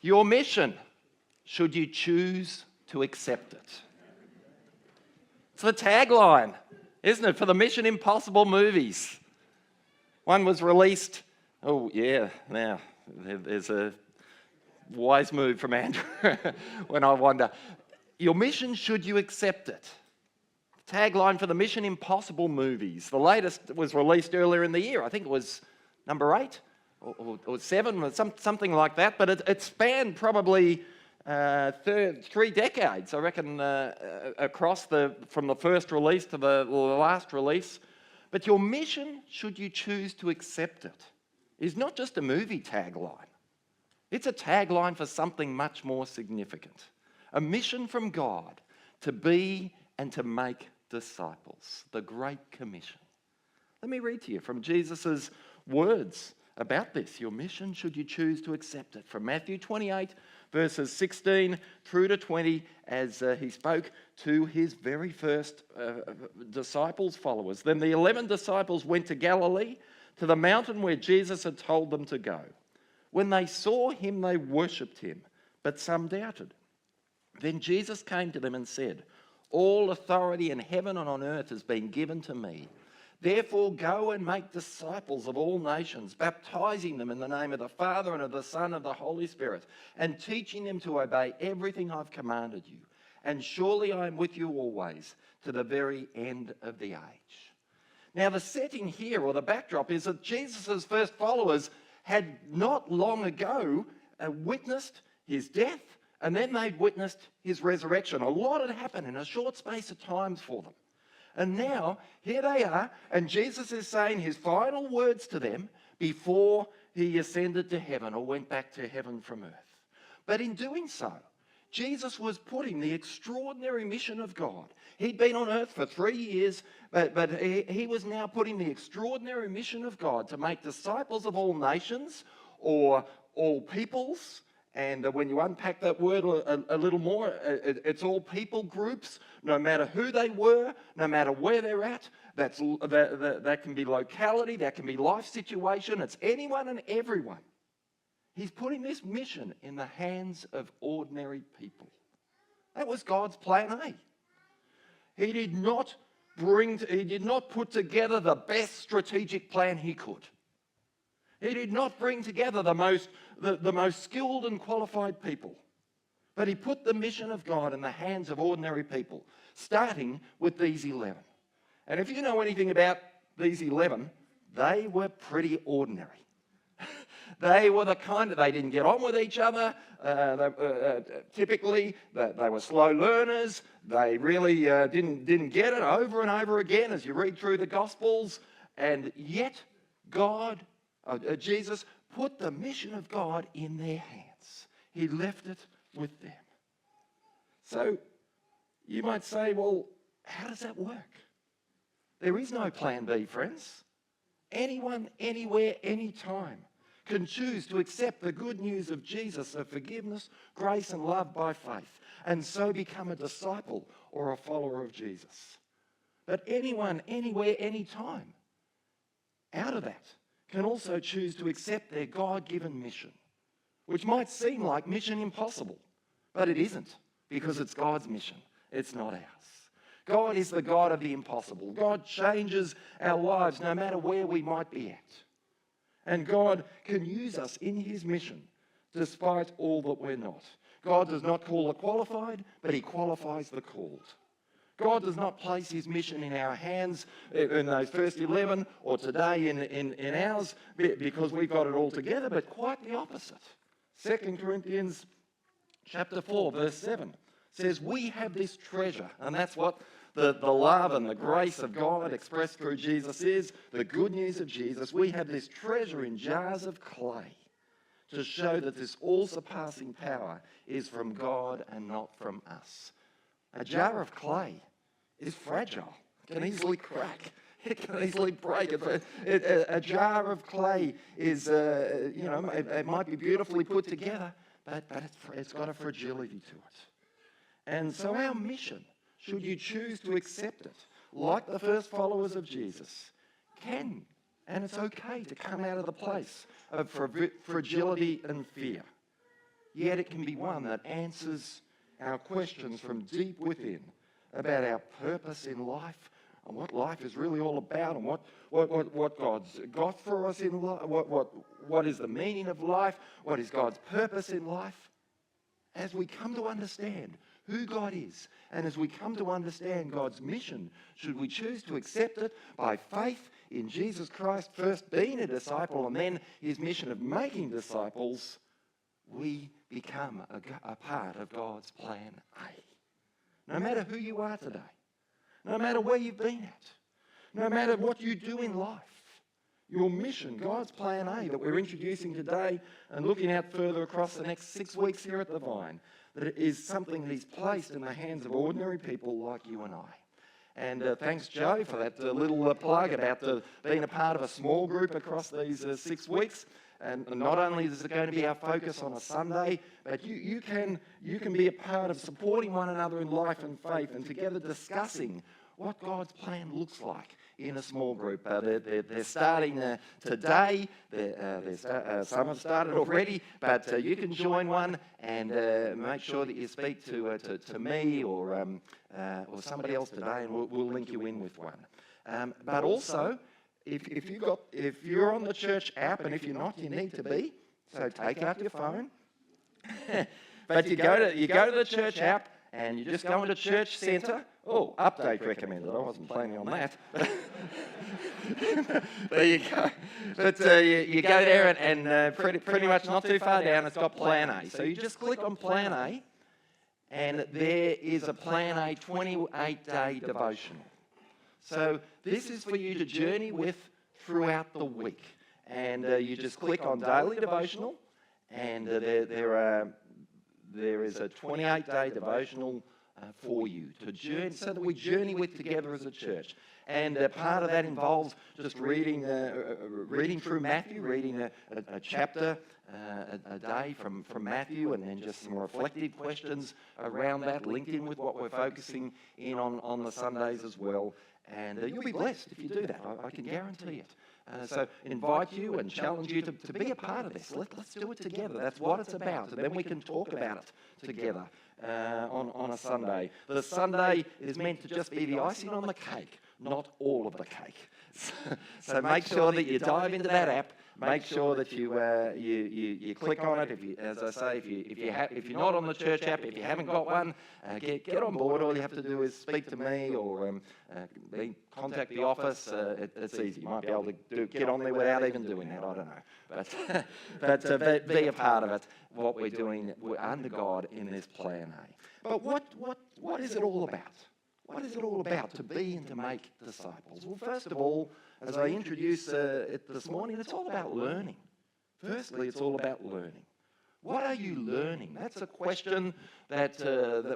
Your mission, should you choose to accept it. It's the tagline, isn't it, for the Mission Impossible movies. One was released, now there's a wise move from Andrew when I wonder, your mission, should you accept it? Tagline for the Mission Impossible movies. The latest was released earlier in the year. I think it was number 8 or 7, or something like that. But it spanned probably 3 decades, I reckon, across from the first release to the last release. But your mission, should you choose to accept it, is not just a movie tagline. It's a tagline for something much more significant. A mission from God to be and to make disciples, the Great Commission. Let me read to you from Jesus' words about this. Your mission, should you choose to accept it, from Matthew 28, verses 16 through to 20, as he spoke to his very first disciples, followers. Then the 11 disciples went to Galilee, to the mountain where Jesus had told them to go. When they saw him, they worshipped him, but some doubted. Then Jesus came to them and said, all authority in heaven and on earth has been given to me. Therefore go and make disciples of all nations, baptizing them in the name of the Father and of the Son and of the Holy Spirit, and teaching them to obey everything I've commanded you. And surely I am with you always, to the very end of the age. Now the setting here, or the backdrop, is that Jesus' first followers had not long ago witnessed his death, and then they'd witnessed his resurrection. A lot had happened in a short space of time for them. And now, here they are, and Jesus is saying his final words to them before he ascended to heaven or went back to heaven from earth. But in doing so, Jesus was putting the extraordinary mission of God. He'd been on earth for 3 years, but he was now putting the extraordinary mission of God to make disciples of all nations, or all peoples. And when you unpack that word a little more, it's all people groups, no matter who they were, no matter where they're at. That can be locality, that can be life situation. It's anyone and everyone. He's putting this mission in the hands of ordinary people. That was God's plan A. He did not put together the best strategic plan he could. He did not bring together the most skilled and qualified people. But he put the mission of God in the hands of ordinary people, starting with these 11. And if you know anything about these 11, they were pretty ordinary. They were the kind that they didn't get on with each other. Typically, they were slow learners. They really didn't get it over and over again as you read through the Gospels. And yet, Jesus put the mission of God in their hands. He left it with them. So you might say, well, how does that work? There is no plan B, friends. Anyone, anywhere, anytime can choose to accept the good news of Jesus, of forgiveness, grace and love by faith, and so become a disciple or a follower of Jesus. But anyone, anywhere, anytime, out of that, can also choose to accept their God-given mission, which might seem like mission impossible, but it isn't, because it's God's mission. It's not ours. God is the God of the impossible. God changes our lives no matter where we might be at. And God can use us in his mission despite all that we're not. God does not call the qualified, but he qualifies the called. God does not place his mission in our hands in those first 11 or today in ours because we've got it all together, but quite the opposite. 2 Corinthians chapter 4, verse 7 says, we have this treasure, and that's what the love and the grace of God expressed through Jesus is, the good news of Jesus. We have this treasure in jars of clay to show that this all-surpassing power is from God and not from us. A jar of clay is fragile. It can easily crack. It can easily break. A jar of clay is, it might be beautifully put together, but it's got a fragility to it. And so our mission, should you choose to accept it, like the first followers of Jesus, can, and it's okay to come out of the place of fragility and fear. yet it can be one that answers our questions from deep within about our purpose in life and what life is really all about and what God's got for us in life, what is the meaning of life, what is God's purpose in life. As we come to understand who God is, and as we come to understand God's mission, should we choose to accept it by faith in Jesus Christ, first being a disciple and then his mission of making disciples, we become a part of God's plan A. No matter who you are today, no matter where you've been at, no matter what you do in life, your mission, God's plan A that we're introducing today and looking out further across the next 6 weeks here at the Vine, that it is something that he's placed in the hands of ordinary people like you and I. And thanks, Joe, for that little plug about being a part of a small group across these 6 weeks. And not only is it going to be our focus on a Sunday, but you can be a part of supporting one another in life and faith and together discussing what God's plan looks like in a small group. They're starting today. Some have started already, but you can join one and make sure that you speak to me or somebody else today, and we'll link you in with one. But also, if you're on the church app, and if you're not, you need to be. So take out your phone. But you go to the church app, and you just go into Church Centre. Oh, update recommended. I wasn't planning on that. There you go. But you go there, and pretty much not too far down, it's got Plan A. So you just click on Plan A, and there is a Plan A 28-day devotional. So this is for you to journey with throughout the week. And you just click on Daily Devotional, and there is a 28-day devotional for you to journey, so that we journey with together as a church. And part of that involves just reading through Matthew, reading a chapter a day from Matthew, and then just some reflective questions around that, linked in with what we're focusing in on the Sundays as well. And you'll be blessed if you do that. I can guarantee it. So invite you and challenge you to be a part of this. Let's do it together. That's what it's about. And then we can talk about it together on a Sunday. The Sunday is meant to just be the icing on the cake, not all of the cake. So make sure that you dive into that app. Make sure that you click on it. As I say, if you're not on the church app, if you haven't got one, get on board. All you have to do is speak to me or contact the office. It's easy. You might be able to get on there without even doing that. I don't know, but be a part of it. What we're doing under God in this Plan A. But what is it all about? What is it all about to be and to make disciples? Well, first of all, as I introduce it this morning, it's all about learning. Firstly, it's all about learning. What are you learning? That's a question that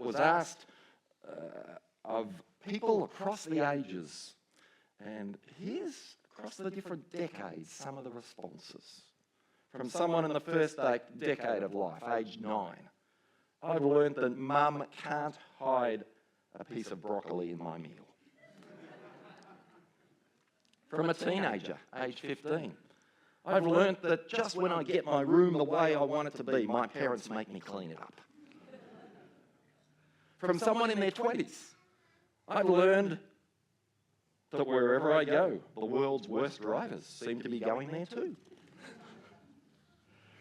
was asked of people across the ages. And here's, across the different decades, some of the responses. From someone in the first decade of life, age 9. I've learned that Mum can't hide a piece of broccoli in my meal. From a teenager, age 15. I've learnt that just when I get my room the way I want it to be, my parents make me clean it up. From someone in their 20s, I've learned that wherever I go, the world's worst drivers seem to be going there too.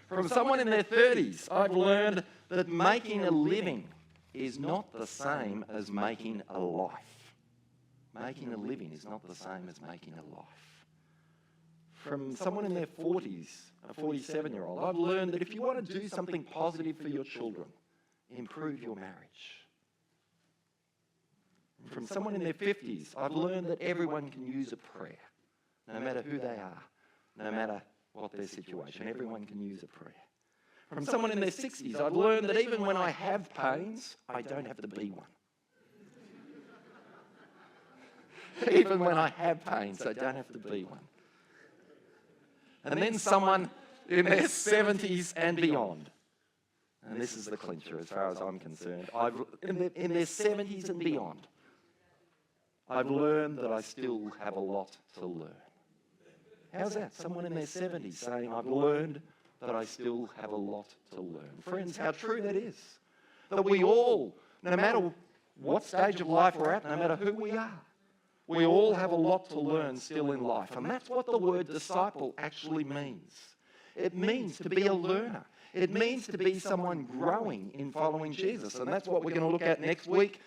From someone in their 30s, I've learned that making a living is not the same as making a life. Making a living is not the same as making a life. From someone in their 40s, a 47-year-old, I've learned that if you want to do something positive for your children, improve your marriage. From someone in their 50s, I've learned that everyone can use a prayer, no matter who they are, no matter what their situation. Everyone can use a prayer. From someone in their 60s, I've learned that even when I have pains, I don't have to be one. Even when I have pains, I don't have to be one. And then someone in their 70s and beyond, and this is the clincher as far as I'm concerned, in their 70s and beyond, I've learned that I still have a lot to learn. How's that? Someone in their 70s saying, I've learned that I still have a lot to learn. Friends, how true that is. That we all, no matter what stage of life we're at, no matter who we are, we all have a lot to learn still in life. And that's what the word disciple actually means. It means to be a learner. It means to be someone growing in following Jesus. And that's what we're going to look at next week,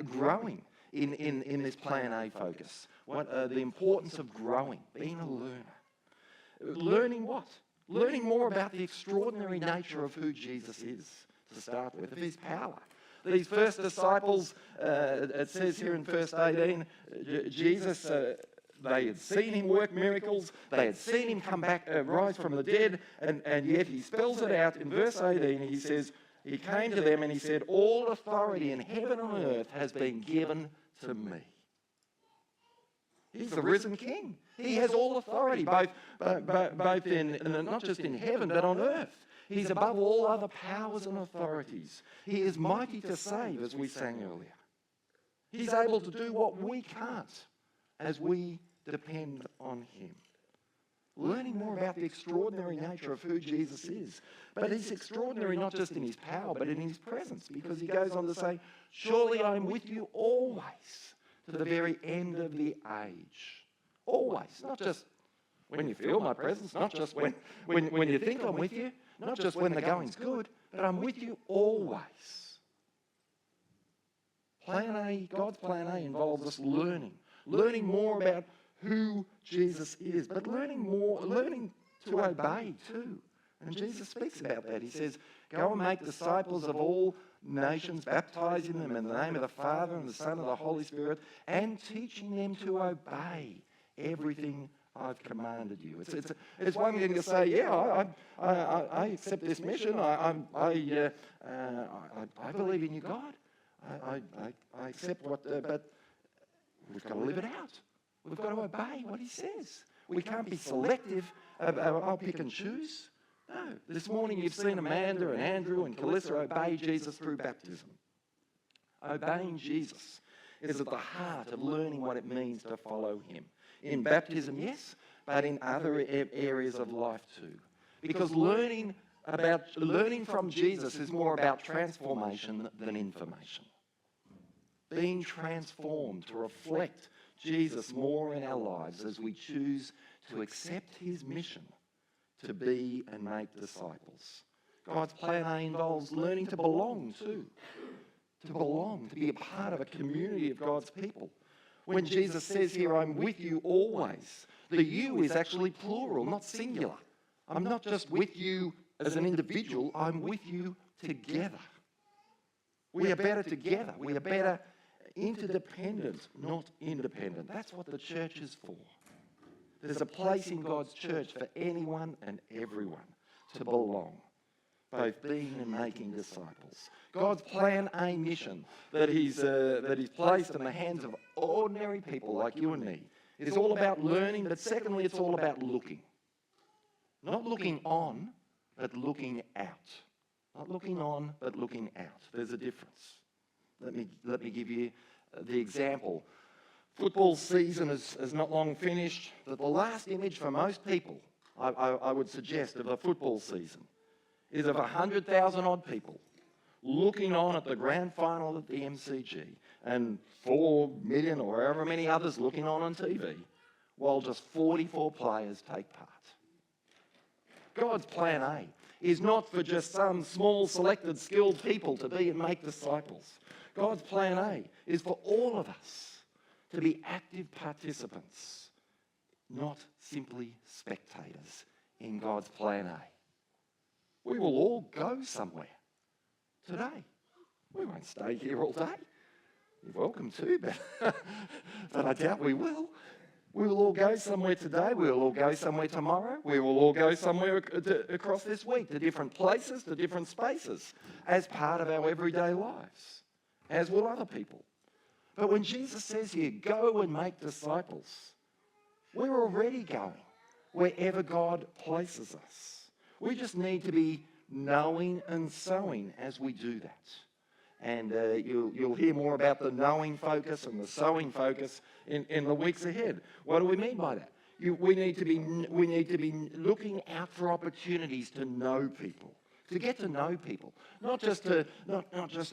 growing in this Plan A focus. The importance of growing, being a learner. Learning what? Learning more about the extraordinary nature of who Jesus is, to start with, of his power. These first disciples, it says here in verse 18, Jesus, they had seen him work miracles, they had seen him come back, rise from the dead, and yet he spells it out in verse 18. He says, he came to them and he said, all authority in heaven and earth has been given to me. He's the risen King. He has all authority, both in not just in heaven, but on earth. He's above all other powers and authorities. He is mighty to save, as we sang earlier. He's able to do what we can't as we depend on him. Learning more about the extraordinary nature of who Jesus is. But he's extraordinary not just in his power, but in his presence, because he goes on to say, surely I am with you always, to the very end of the age. Always, not just when you feel my presence, not just when you think I'm with you, not just when the going's good, but I'm with you always. Plan A, God's plan A involves us learning more about who Jesus is, but learning to obey too. And Jesus speaks about that. He says, go and make disciples of all nations, baptizing them in the name of the Father and the Son and the Holy Spirit, and teaching them to obey everything I've commanded you. It's one thing to say, yeah, I accept this mission. I believe in you, God. I accept what, but we've got to live it out. We've got to obey what he says. We can't be selective. I'll pick and choose. No. This morning you've seen Amanda and Andrew and Calissa obey Jesus through baptism. Obeying Jesus is at the heart of learning what it means to follow him. In baptism, yes, but in other areas of life too. Because learning from Jesus is more about transformation than information. Being transformed to reflect Jesus more in our lives as we choose to accept his mission to be and make disciples. God's plan A involves learning to belong too. To belong, to be a part of a community of God's people. When Jesus says here, I'm with you always, the you is actually plural, not singular. I'm not just with you as an individual, I'm with you together. We are better together. We are better interdependent, not independent. That's what the church is for. There's a place in God's church for anyone and everyone to belong, both being and making disciples. God's plan A mission that he's placed in the hands of ordinary people like you and me is all about learning, but secondly, it's all about looking. Not looking on, but looking out. Not looking on, but looking out. There's a difference. Let me give you the example. Football season is not long finished. The last image for most people, I would suggest, of a football season is of 100,000 odd people looking on at the grand final at the MCG and 4 million or however many others looking on TV while just 44 players take part. God's plan A is not for just some small selected skilled people to be and make disciples. God's plan A is for all of us to be active participants, not simply spectators in God's plan A. We will all go somewhere today. We won't stay here all day. You're welcome to, but I doubt we will. We will all go somewhere today. We will all go somewhere tomorrow. We will all go somewhere across this week, to different places, to different spaces, as part of our everyday lives, as will other people. But when Jesus says here, go and make disciples, we're already going wherever God places us. We just need to be knowing and sowing as we do that. And you'll hear more about the knowing focus and the sowing focus in the weeks ahead. What do we mean by that? We need to be looking out for opportunities to know people, to get to know people, not just to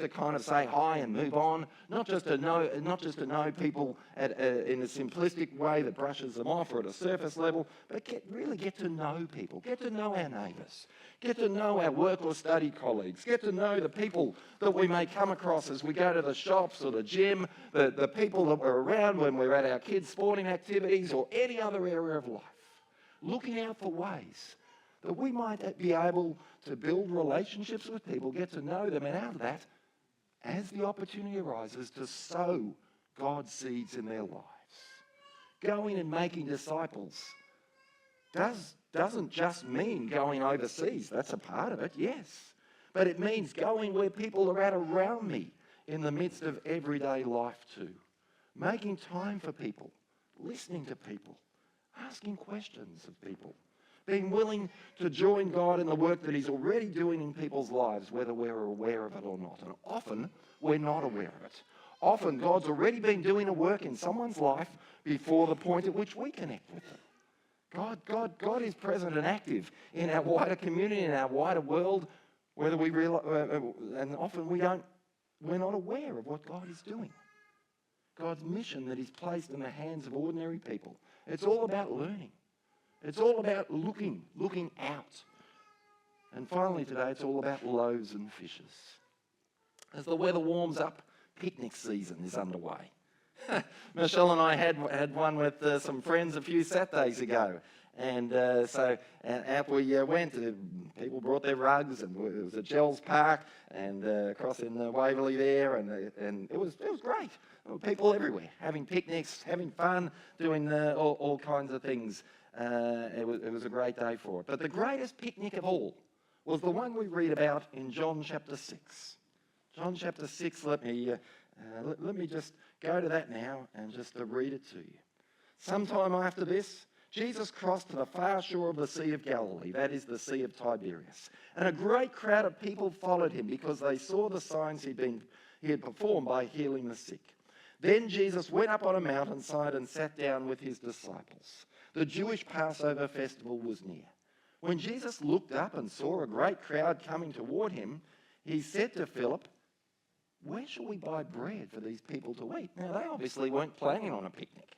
kind of say hi and move on, not just to know people in a simplistic way that brushes them off or at a surface level, but really get to know people, get to know our neighbours, get to know our work or study colleagues, get to know the people that we may come across as we go to the shops or the gym, the people that we're around when we're at our kids' sporting activities or any other area of life. Looking out for ways that we might be able to build relationships with people, get to know them, and out of that, as the opportunity arises, to sow God's seeds in their lives. Going and making disciples doesn't just mean going overseas. That's a part of it, yes. But it means going where people are at around me in the midst of everyday life too. Making time for people, listening to people, asking questions of people, being willing to join God in the work that he's already doing in people's lives, whether we're aware of it or not. And often, we're not aware of it. Often, God's already been doing a work in someone's life before the point at which we connect with them. God is present and active in our wider community, in our wider world, whether we realize, and often we're not aware of what God is doing. God's mission that he's placed in the hands of ordinary people. It's all about learning. It's all about looking out. And finally today, it's all about loaves and fishes. As the weather warms up, picnic season is underway. Michelle and I had one with some friends a few Saturdays ago. And so out we went. People brought their rugs, and it was at Gels Park and across in Waverley there, and it was great. There were people everywhere having picnics, having fun, doing all kinds of things. It was a great day for it. But the greatest picnic of all was the one we read about in John chapter 6. John chapter 6, let me just go to that now and just read it to you. Sometime after this, Jesus crossed to the far shore of the Sea of Galilee, that is the Sea of Tiberias. And a great crowd of people followed him because they saw the signs he had performed by healing the sick. Then Jesus went up on a mountainside and sat down with his disciples. The Jewish Passover festival was near. When Jesus looked up and saw a great crowd coming toward him, he said to Philip, "Where shall we buy bread for these people to eat?" Now, they obviously weren't planning on a picnic.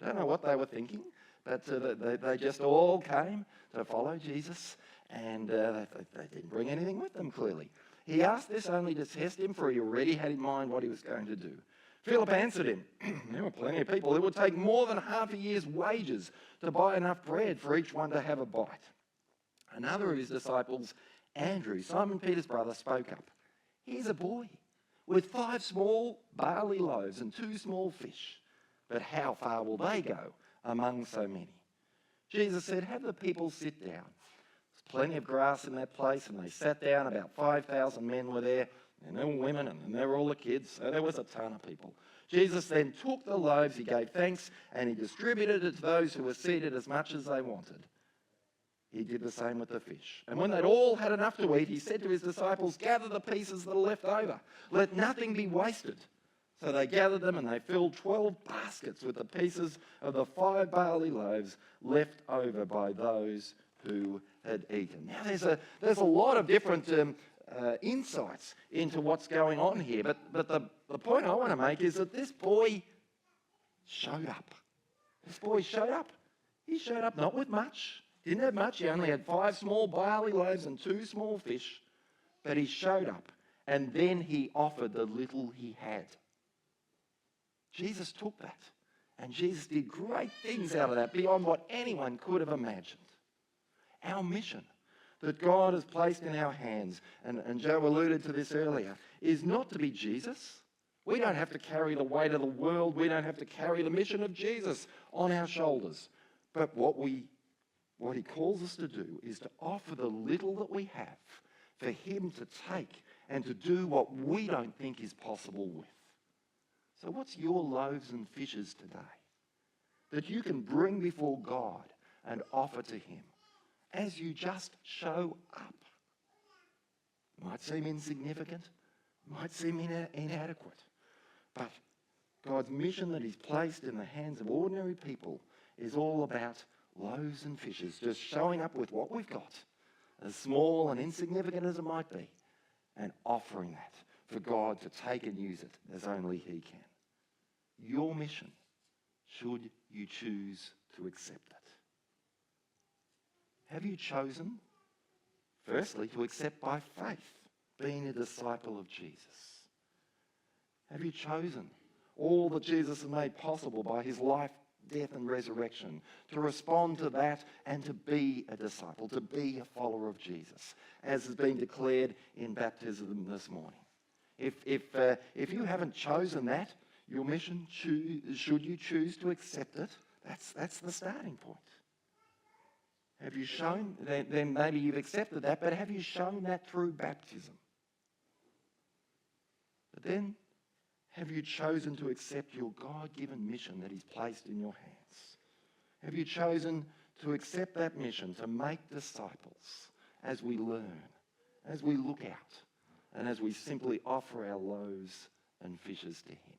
I don't know what they were thinking, but they just all came to follow Jesus, and they didn't bring anything with them, clearly. He asked this only to test him, for he already had in mind what he was going to do. Philip answered him, "There were plenty of people. It would take more than half a year's wages to buy enough bread for each one to have a bite." Another of his disciples, Andrew, Simon Peter's brother, spoke up. "Here's a boy with 5 small barley loaves and 2 small fish. But how far will they go among so many?" Jesus said, "Have the people sit down." There's plenty of grass in that place, and they sat down. About 5,000 men were there, and there were women, and there were all the kids, so there was a ton of people. Jesus then took the loaves, he gave thanks, and he distributed it to those who were seated as much as they wanted. He did the same with the fish. And when they'd all had enough to eat, he said to his disciples, "Gather the pieces that are left over. Let nothing be wasted." So they gathered them, and they filled 12 baskets with the pieces of the 5 barley loaves left over by those who had eaten. Now, there's a lot of different insights into what's going on here, but the point I want to make is that this boy showed up. This boy showed up. He showed up not with much. Didn't have much. He only had 5 small barley loaves and 2 small fish, but he showed up, and then he offered the little he had. Jesus took that, and Jesus did great things out of that beyond what anyone could have imagined. Our mission that God has placed in our hands, and Joe alluded to this earlier, is not to be Jesus. We don't have to carry the weight of the world. We don't have to carry the mission of Jesus on our shoulders. But what he calls us to do is to offer the little that we have for him to take and to do what we don't think is possible with. So what's your loaves and fishes today that you can bring before God and offer to him as you just show up? Might seem insignificant, might seem inadequate, but God's mission that he's placed in the hands of ordinary people is all about loaves and fishes, just showing up with what we've got, as small and insignificant as it might be, and offering that for God to take and use it as only He can. Your mission, should you choose to accept it. Have you chosen, firstly, to accept by faith, being a disciple of Jesus? Have you chosen all that Jesus has made possible by his life, death and resurrection, to respond to that and to be a disciple, to be a follower of Jesus, as has been declared in baptism this morning? If you haven't chosen that, your mission, should you choose to accept it, that's the starting point. Have you shown, then maybe you've accepted that, but have you shown that through baptism? But then, have you chosen to accept your God-given mission that He's placed in your hands? Have you chosen to accept that mission to make disciples as we learn, as we look out, and as we simply offer our loaves and fishes to Him?